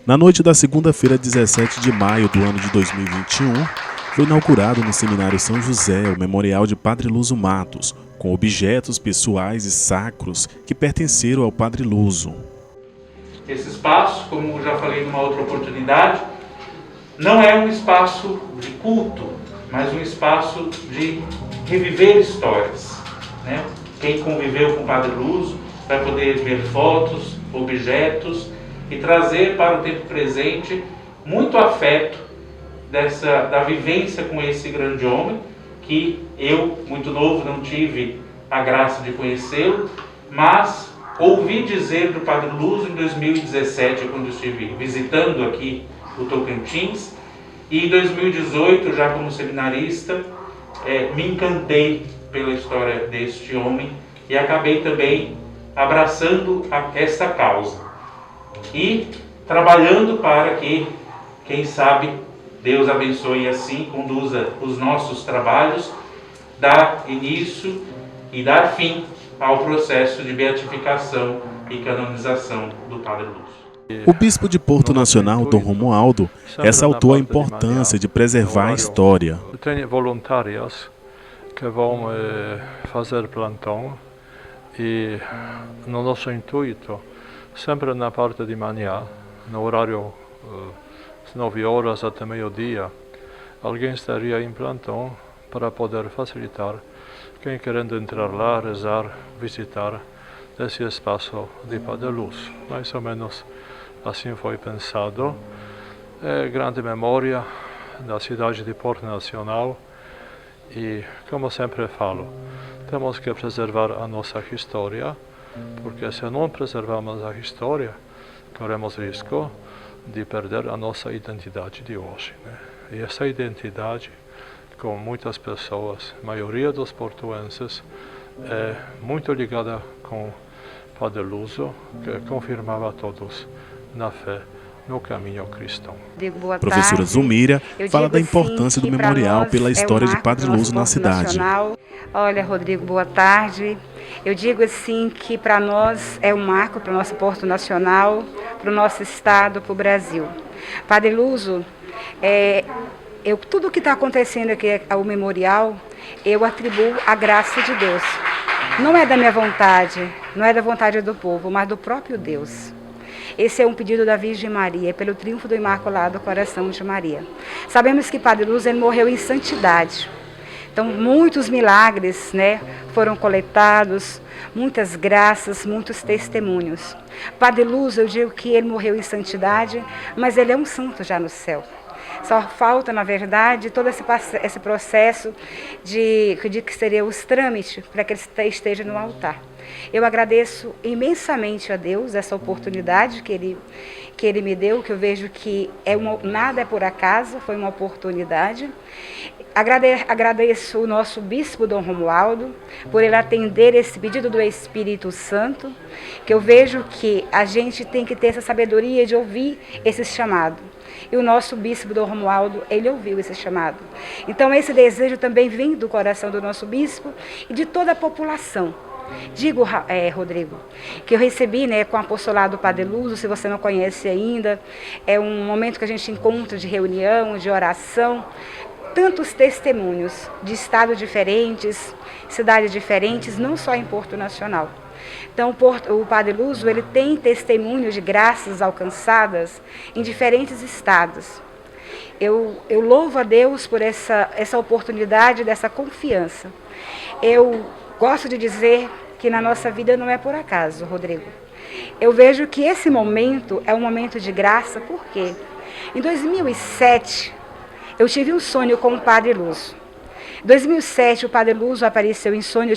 Na noite da segunda-feira, 17 de maio do ano de 2021, foi inaugurado no Seminário São José o Memorial de Padre Luso Matos, com objetos pessoais e sacros que pertenceram ao Padre Luso. Esse espaço, como já falei numa outra oportunidade, não é um espaço de culto, mas um espaço de reviver histórias, né? Quem conviveu com o Padre Luso vai poder ver fotos, objetos e trazer para o tempo presente muito afeto da vivência com esse grande homem, que eu, muito novo, não tive a graça de conhecê-lo, mas ouvi dizer do Padre Luso em 2017, quando estive visitando aqui o Tocantins, e em 2018, já como seminarista, me encantei pela história deste homem e acabei também abraçando esta causa e trabalhando para que, quem sabe, Deus abençoe assim, conduza os nossos trabalhos, dar início e dar fim ao processo de beatificação e canonização do Padre Luso. O bispo de Porto Nacional, Dom Romualdo, ressaltou a importância de preservar a história. Tem voluntárias que vão fazer plantão e no nosso intuito, sempre na parte de manhã, no horário de 9 horas até meio-dia, alguém estaria em plantão para poder facilitar quem querendo entrar lá, rezar, visitar esse espaço de Padre Luso. Mais ou menos assim foi pensado. É grande memória da cidade de Porto Nacional e, como sempre falo, temos que preservar a nossa história, porque se não preservarmos a história, corremos risco de perder a nossa identidade de hoje, né? E essa identidade, com muitas pessoas, a maioria dos portuenses, é muito ligada com Padre Luso, que confirmava todos na fé, no caminho cristão. Professora Zulmíria fala da importância do memorial pela história de Padre Luso na cidade. Olha, Rodrigo, boa tarde. Eu digo assim que para nós é um marco para o nosso Porto Nacional, para o nosso estado, para o Brasil. Padre Luso, tudo o que está acontecendo aqui ao memorial, eu atribuo à graça de Deus. Não é da minha vontade, não é da vontade do povo, mas do próprio Deus. Esse é um pedido da Virgem Maria, pelo triunfo do Imaculado Coração de Maria. Sabemos que Padre Luso ele morreu em santidade. Então, muitos milagres, né, foram coletados, muitas graças, muitos testemunhos. Padre Luso, eu digo que ele morreu em santidade, mas ele é um santo já no céu. Só falta, na verdade, todo esse processo que eu digo que seria os trâmites para que ele esteja no altar. Eu agradeço imensamente a Deus essa oportunidade que ele me deu, que eu vejo que nada é por acaso, foi uma oportunidade. Agradeço o nosso bispo Dom Romualdo por ele atender esse pedido do Espírito Santo, que eu vejo que a gente tem que ter essa sabedoria de ouvir esse chamado. E o nosso bispo Dom Romualdo, ele ouviu esse chamado. Então esse desejo também vem do coração do nosso bispo e de toda a população. Digo, Rodrigo, que eu recebi, né, com o apostolado do Padre Luso, se você não conhece ainda, é um momento que a gente encontra de reunião, de oração, tantos testemunhos de estados diferentes, cidades diferentes, não só em Porto Nacional. Então, o Padre Luso, ele tem testemunhos de graças alcançadas em diferentes estados. Eu louvo a Deus por essa oportunidade, dessa confiança. Eu gosto de dizer que na nossa vida não é por acaso, Rodrigo. Eu vejo que esse momento é um momento de graça, por quê? Em 2007, eu tive um sonho com o Padre Luso. Em 2007, o Padre Luso apareceu em sonho,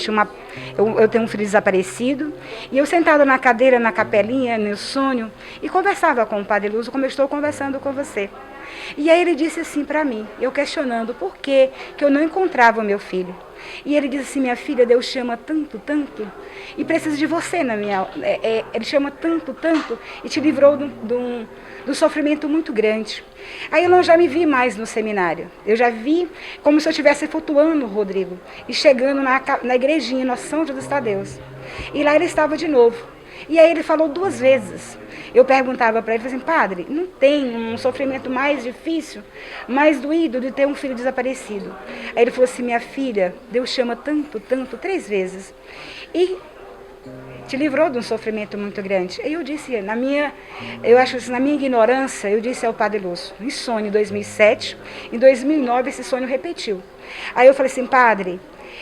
eu tenho um filho desaparecido, e eu sentada na cadeira, na capelinha, no sonho, e conversava com o Padre Luso, como eu estou conversando com você. E aí ele disse assim para mim, eu questionando por que eu não encontrava o meu filho. E ele disse assim, minha filha, Deus chama tanto, tanto, e precisa de você na minha... Ele chama tanto, tanto, e te livrou do sofrimento muito grande. Aí eu não já me vi mais no seminário. Eu já vi como se eu estivesse flutuando, Rodrigo, e chegando na igrejinha, Nossa São José dos Tadeus. E lá ele estava de novo. E aí ele falou 2 vezes eu perguntava para ele, assim, padre, não tem um sofrimento mais difícil, mais doído de ter um filho desaparecido? Aí ele falou assim, minha filha, Deus chama tanto, tanto, 3 vezes. E te livrou de um sofrimento muito grande. Aí eu disse, eu acho assim, na minha ignorância, eu disse ao Padre Lúcio, em sonho em 2007, em 2009 esse sonho repetiu. Aí eu falei assim, padre,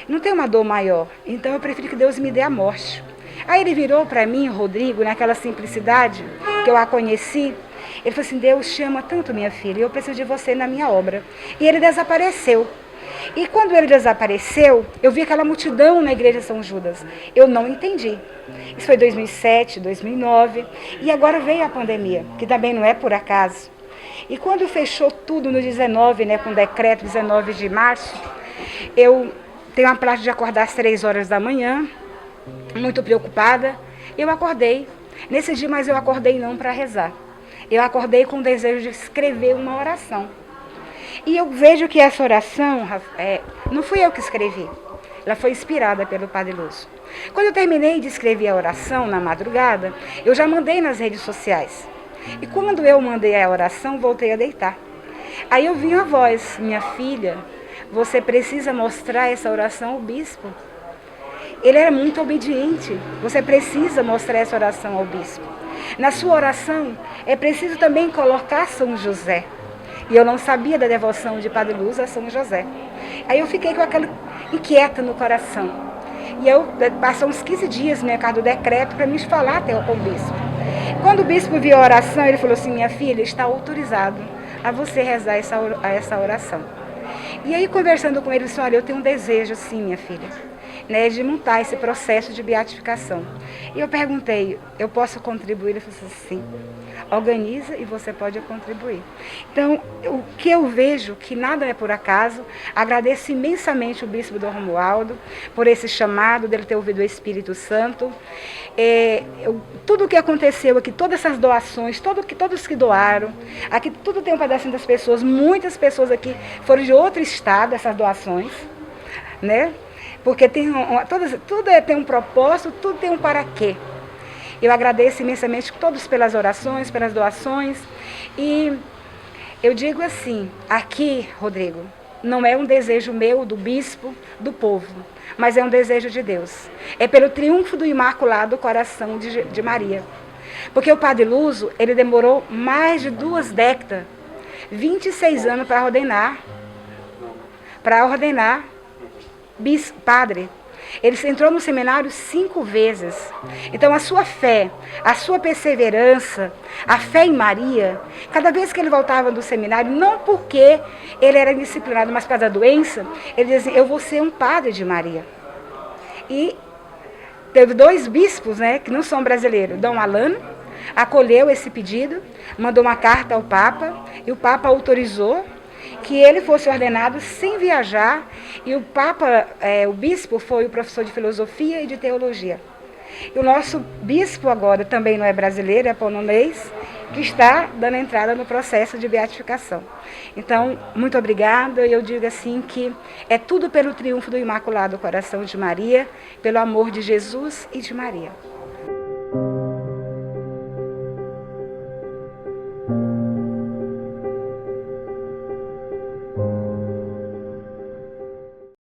não tem uma dor maior, então eu prefiro que Deus me dê a morte. Aí ele virou para mim, Rodrigo, naquela simplicidade que eu a conheci, ele falou assim, Deus chama tanto minha filha, eu preciso de você na minha obra. E ele desapareceu. E quando ele desapareceu, eu vi aquela multidão na igreja de São Judas. Eu não entendi. Isso foi 2007, 2009, e agora veio a pandemia, que também não é por acaso. E quando fechou tudo no 19, né, com o decreto 19 de março, eu tenho a prática de acordar às 3 horas da manhã, muito preocupada. Eu acordei. Nesse dia, mas eu acordei não para rezar. Eu acordei com o desejo de escrever uma oração. E eu vejo que essa oração, não fui eu que escrevi, ela foi inspirada pelo Padre Lúcio. Quando eu terminei de escrever a oração na madrugada, eu já mandei nas redes sociais. E quando eu mandei a oração, voltei a deitar. Aí eu vi uma voz, minha filha, você precisa mostrar essa oração ao bispo. Ele era muito obediente, você precisa mostrar essa oração ao bispo. Na sua oração, é preciso também colocar São José. E eu não sabia da devoção de Padre Lúcio a São José. Aí eu fiquei com aquela inquieta no coração. E eu passei uns 15 dias no mercado do decreto para me falar até com o bispo. Quando o bispo viu a oração, ele falou assim, minha filha, está autorizado a você rezar essa oração. E aí, conversando com ele, ele disse, olha, eu tenho um desejo, sim, minha filha, né, de montar esse processo de beatificação. E eu perguntei, eu posso contribuir? Ele falou assim, sim. Organiza e você pode contribuir. Então, o que eu vejo, que nada é por acaso, agradeço imensamente o bispo Dom Romualdo por esse chamado, dele ter ouvido o Espírito Santo. Tudo o que aconteceu aqui, todas essas doações, todos que doaram, aqui tudo tem um pedacinho das pessoas, muitas pessoas aqui foram de outro estado, essas doações, né? Porque tudo tem um propósito, tudo tem um para quê. Eu agradeço imensamente todos pelas orações, pelas doações. E eu digo assim, aqui, Rodrigo, não é um desejo meu, do bispo, do povo, mas é um desejo de Deus. É pelo triunfo do Imaculado Coração de Maria. Porque o Padre Lúcio, ele demorou mais de 2 décadas, 26 anos para ordenar padre. Ele entrou no seminário 5 vezes. Então a sua fé, a sua perseverança, a fé em Maria, cada vez que ele voltava do seminário, não porque ele era disciplinado, mas por causa da doença, ele dizia, eu vou ser um padre de Maria. E teve 2 bispos, né, que não são brasileiros. Dom Alano acolheu esse pedido, mandou uma carta ao Papa, e o Papa autorizou que ele fosse ordenado sem viajar, e o Papa, o bispo, foi o professor de filosofia e de teologia. E o nosso bispo agora também não é brasileiro, é polonês, que está dando entrada no processo de beatificação. Então, muito obrigada, e eu digo assim que é tudo pelo triunfo do Imaculado Coração de Maria, pelo amor de Jesus e de Maria.